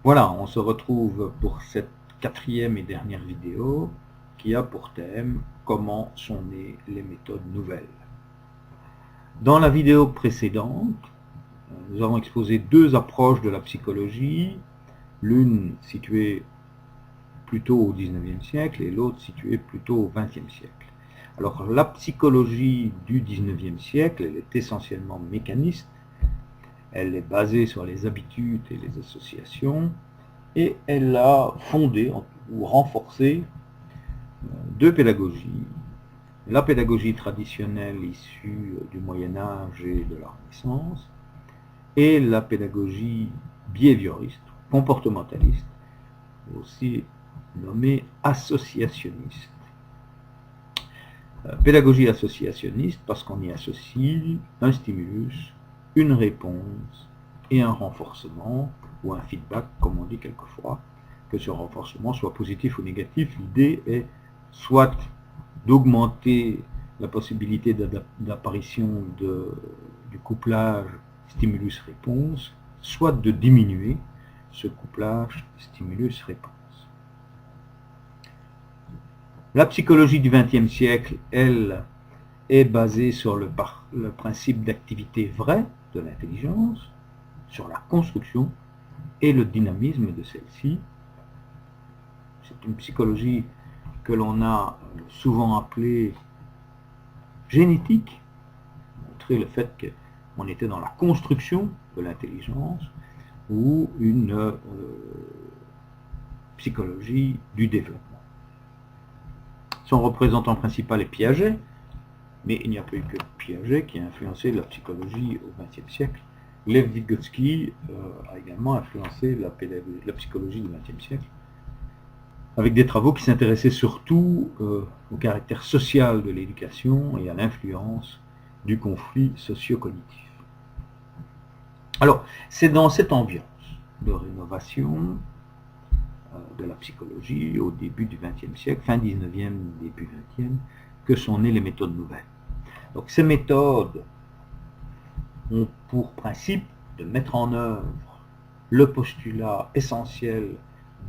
Voilà, on se retrouve pour cette quatrième et dernière vidéo qui a pour thème comment sont nées les méthodes nouvelles. Dans la vidéo précédente, nous avons exposé deux approches de la psychologie, l'une située plutôt au XIXe siècle et l'autre située plutôt au XXe siècle. Alors la psychologie du XIXe siècle, elle est essentiellement mécaniste, elle est basée sur les habitudes et les associations, et elle a fondé ou renforcé deux pédagogies. La pédagogie traditionnelle issue du Moyen-Âge et de la Renaissance, et la pédagogie behavioriste, comportementaliste, aussi nommée associationniste. Pédagogie associationniste parce qu'on y associe un stimulus, une réponse et un renforcement ou un feedback, comme on dit quelquefois, que ce renforcement soit positif ou négatif. L'idée est soit d'augmenter la possibilité d'apparition du couplage stimulus-réponse, soit de diminuer ce couplage stimulus-réponse. La psychologie du XXe siècle, elle, est basée sur le principe d'activité vraie de l'intelligence, sur la construction et le dynamisme de celle-ci. C'est une psychologie que l'on a souvent appelée génétique, montrer le fait qu'on était dans la construction de l'intelligence, ou une psychologie du développement. Son représentant principal est Piaget, mais il n'y a pas eu que Piaget qui a influencé la psychologie au XXe siècle. Lev Vygotsky a également influencé la psychologie du XXe siècle, avec des travaux qui s'intéressaient surtout au caractère social de l'éducation et à l'influence du conflit socio-cognitif. Alors, c'est dans cette ambiance de rénovation de la psychologie au début du XXe siècle, fin XIXe, début XXe, que sont nées les méthodes nouvelles. Donc ces méthodes ont pour principe de mettre en œuvre le postulat essentiel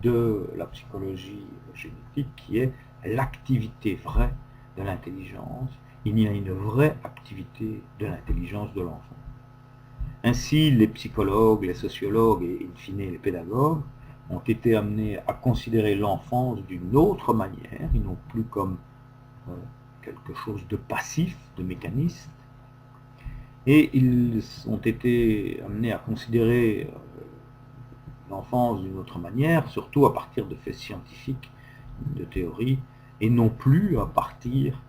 de la psychologie génétique qui est l'activité vraie de l'intelligence. Il y a une vraie activité de l'intelligence de l'enfant. Ainsi, les psychologues, les sociologues et in fine les pédagogues ont été amenés à considérer l'enfance d'une autre manière, et non plus comme quelque chose de passif, de mécaniste, et ils ont été amenés à considérer l'enfance d'une autre manière, surtout à partir de faits scientifiques, de théories, et non plus à partir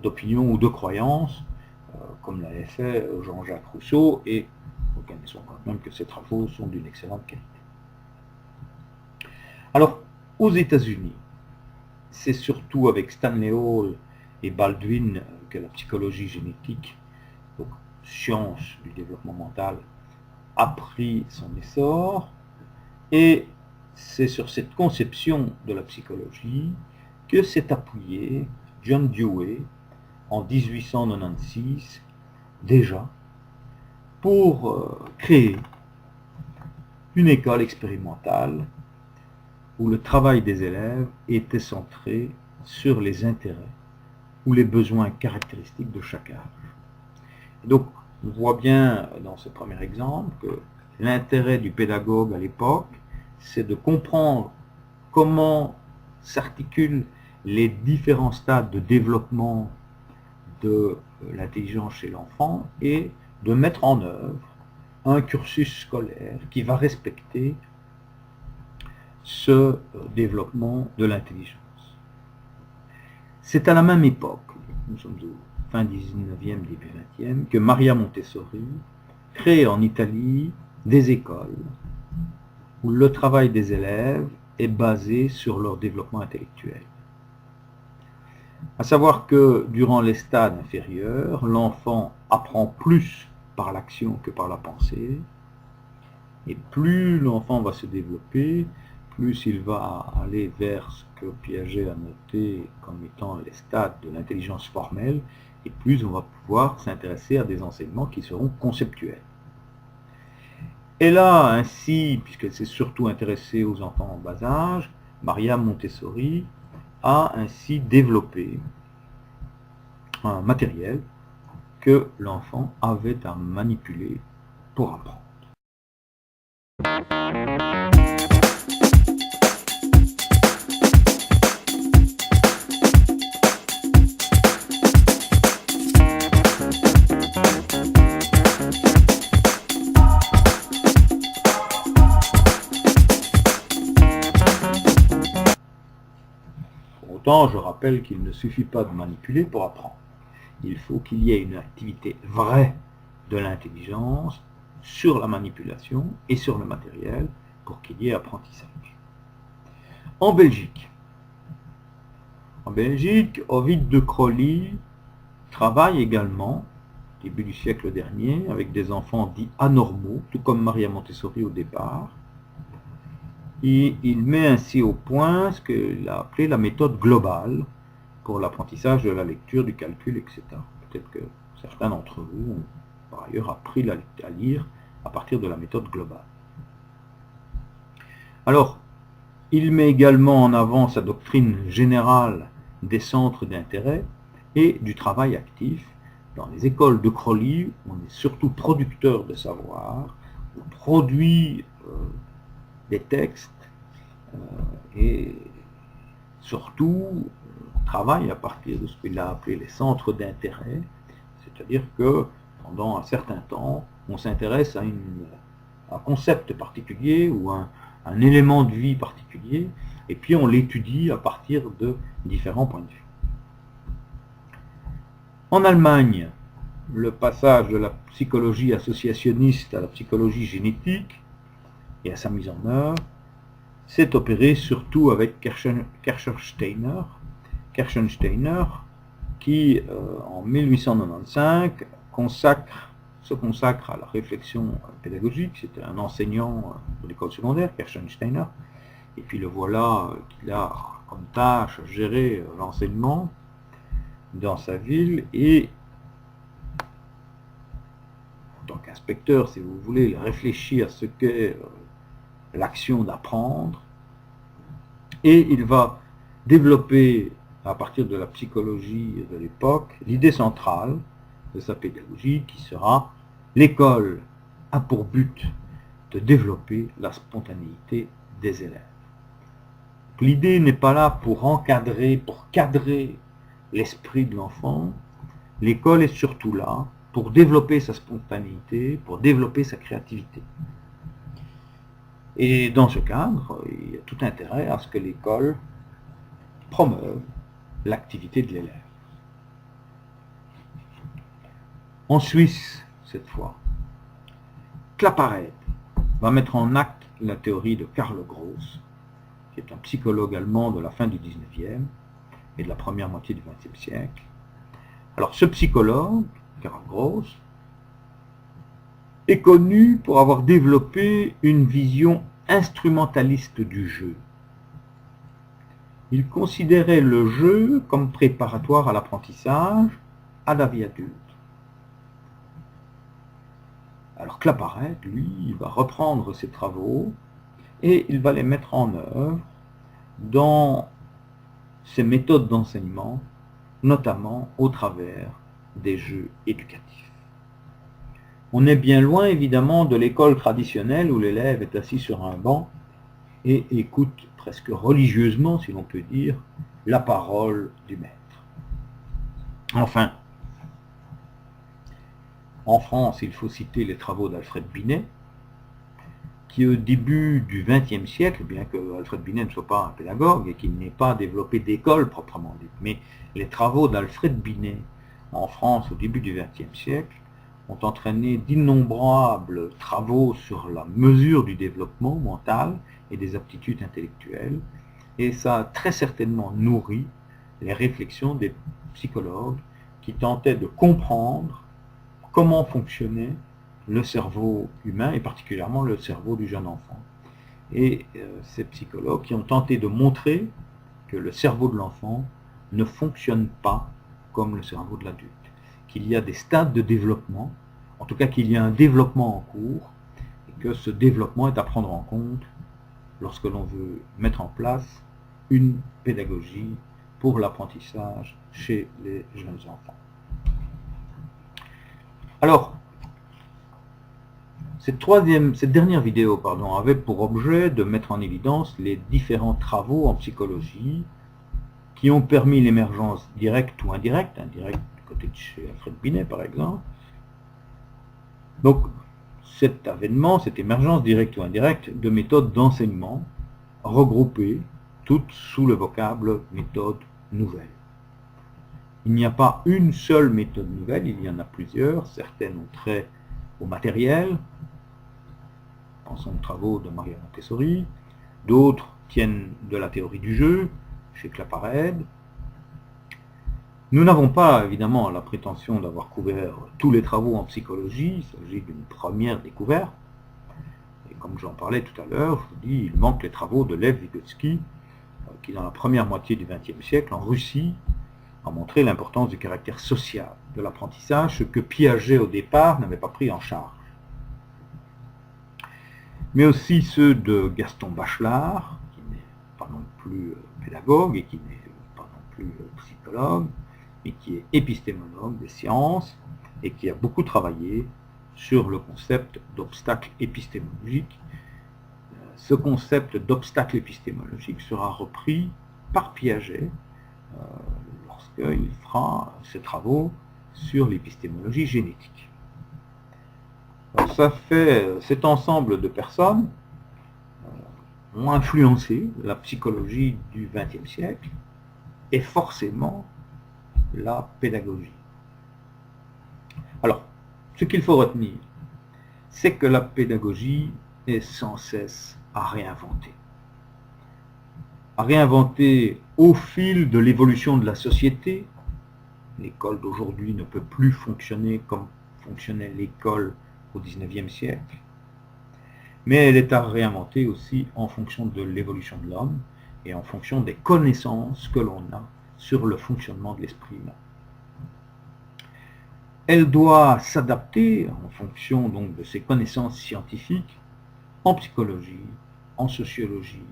d'opinions ou de croyances, comme l'avait fait Jean-Jacques Rousseau, et reconnaissons quand même que ces travaux sont d'une excellente qualité. Alors, aux États-Unis, c'est surtout avec Stanley Hall et Baldwin que la psychologie génétique, donc science du développement mental, a pris son essor, et c'est sur cette conception de la psychologie que s'est appuyé John Dewey en 1896 déjà pour créer une école expérimentale où le travail des élèves était centré sur les intérêts ou les besoins caractéristiques de chaque âge. Et donc, on voit bien dans ce premier exemple que l'intérêt du pédagogue à l'époque, c'est de comprendre comment s'articulent les différents stades de développement de l'intelligence chez l'enfant et de mettre en œuvre un cursus scolaire qui va respecter ce développement de l'intelligence. C'est à la même époque, nous sommes au fin 19e, début 20e, que Maria Montessori crée en Italie des écoles où le travail des élèves est basé sur leur développement intellectuel. À savoir que durant les stades inférieurs, l'enfant apprend plus par l'action que par la pensée, et plus l'enfant va se développer, plus il va aller vers ce que Piaget a noté comme étant les stades de l'intelligence formelle, et plus on va pouvoir s'intéresser à des enseignements qui seront conceptuels. Elle a ainsi, puisqu'elle s'est surtout intéressée aux enfants en bas âge, Maria Montessori a ainsi développé un matériel que l'enfant avait à manipuler pour apprendre. Pour autant, je rappelle qu'il ne suffit pas de manipuler pour apprendre. Il faut qu'il y ait une activité vraie de l'intelligence sur la manipulation et sur le matériel pour qu'il y ait apprentissage. En Belgique, Ovide de Crowley travaille également, début du siècle dernier, avec des enfants dits anormaux, tout comme Maria Montessori au départ. Et il met ainsi au point ce qu'il a appelé la méthode globale pour l'apprentissage de la lecture, du calcul, etc. Peut-être que certains d'entre vous ont par ailleurs appris à lire à partir de la méthode globale. Alors, il met également en avant sa doctrine générale des centres d'intérêt et du travail actif. Dans les écoles de Crowley, on est surtout producteur de savoir, on produit des textes et surtout on travaille à partir de ce qu'il a appelé les centres d'intérêt, c'est-à-dire que pendant un certain temps, on s'intéresse à un concept particulier ou un élément de vie particulier, et puis on l'étudie à partir de différents points de vue. En Allemagne, le passage de la psychologie associationniste à la psychologie génétique et à sa mise en œuvre s'est opéré surtout avec Kirchensteiner, qui en 1895 se consacre à la réflexion pédagogique. C'était un enseignant de l'école secondaire, Kirchensteiner, et puis le voilà qu'il a comme tâche gérer l'enseignement dans sa ville, et en tant qu'inspecteur, si vous voulez, il réfléchit à ce qu'est l'action d'apprendre, et il va développer à partir de la psychologie de l'époque l'idée centrale de sa pédagogie qui sera: l'école a pour but de développer la spontanéité des élèves. L'idée n'est pas là pour encadrer, pour cadrer l'esprit de l'enfant. L'école est surtout là pour développer sa spontanéité, pour développer sa créativité. Et dans ce cadre, il y a tout intérêt à ce que l'école promeuve l'activité de l'élève. En Suisse, cette fois, Claparède va mettre en acte la théorie de Karl Gross, qui est un psychologue allemand de la fin du 19e et de la première moitié du 20e siècle. Alors ce psychologue, Karl Gross, est connu pour avoir développé une vision instrumentaliste du jeu. Il considérait le jeu comme préparatoire à l'apprentissage, à la vie adulte. Alors Claparède, lui, il va reprendre ses travaux et il va les mettre en œuvre dans ses méthodes d'enseignement, notamment au travers des jeux éducatifs. On est bien loin évidemment de l'école traditionnelle où l'élève est assis sur un banc et écoute presque religieusement, si l'on peut dire, la parole du maître. Enfin, en France, il faut citer les travaux d'Alfred Binet, qui au début du XXe siècle, bien que Alfred Binet ne soit pas un pédagogue et qu'il n'ait pas développé d'école proprement dite, mais les travaux d'Alfred Binet en France au début du XXe siècle ont entraîné d'innombrables travaux sur la mesure du développement mental et des aptitudes intellectuelles, et ça a très certainement nourri les réflexions des psychologues qui tentaient de comprendre comment fonctionnait le cerveau humain, et particulièrement le cerveau du jeune enfant. Et ces psychologues qui ont tenté de montrer que le cerveau de l'enfant ne fonctionne pas comme le cerveau de l'adulte, qu'il y a des stades de développement, en tout cas qu'il y a un développement en cours, et que ce développement est à prendre en compte lorsque l'on veut mettre en place une pédagogie pour l'apprentissage chez les jeunes enfants. Alors, cette dernière vidéo avait pour objet de mettre en évidence les différents travaux en psychologie qui ont permis l'émergence directe ou indirecte, indirecte du côté de chez Alfred Binet par exemple. Donc cet avènement, cette émergence directe ou indirecte de méthodes d'enseignement regroupées toutes sous le vocable méthode nouvelle. Il n'y a pas une seule méthode nouvelle, il y en a plusieurs, certaines ont trait au matériel, pensons aux travaux de Maria Montessori, d'autres tiennent de la théorie du jeu, chez Claparède. Nous n'avons pas évidemment la prétention d'avoir couvert tous les travaux en psychologie, il s'agit d'une première découverte. Et comme j'en parlais tout à l'heure, je vous dis, il manque les travaux de Lev Vygotsky, qui dans la première moitié du XXe siècle, en Russie, a montré l'importance du caractère social de l'apprentissage, ce que Piaget au départ n'avait pas pris en charge. Mais aussi ceux de Gaston Bachelard, qui n'est pas non plus pédagogue et qui n'est pas non plus psychologue, mais qui est épistémologue des sciences et qui a beaucoup travaillé sur le concept d'obstacle épistémologique. Ce concept d'obstacle épistémologique sera repris par Piaget lorsqu'il fera ses travaux sur l'épistémologie génétique. Alors ça fait, cet ensemble de personnes ont influencé la psychologie du XXe siècle et forcément la pédagogie. Alors, ce qu'il faut retenir, c'est que la pédagogie est sans cesse à réinventer. À réinventer au fil de l'évolution de la société. L'école d'aujourd'hui ne peut plus fonctionner comme fonctionnait l'école au XIXe siècle. Mais elle est à réinventer aussi en fonction de l'évolution de l'homme et en fonction des connaissances que l'on a sur le fonctionnement de l'esprit humain. Elle doit s'adapter en fonction donc de ses connaissances scientifiques en psychologie, en sociologie,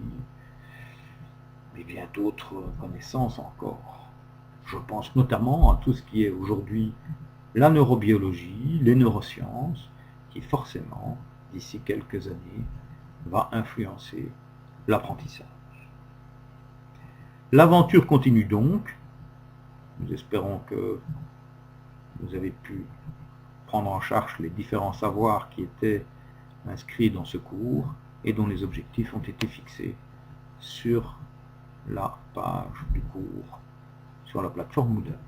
et bien d'autres connaissances encore. Je pense notamment à tout ce qui est aujourd'hui la neurobiologie, les neurosciences, qui forcément, d'ici quelques années, va influencer l'apprentissage. L'aventure continue donc. Nous espérons que vous avez pu prendre en charge les différents savoirs qui étaient inscrits dans ce cours et dont les objectifs ont été fixés sur la page du cours sur la plateforme Moodle.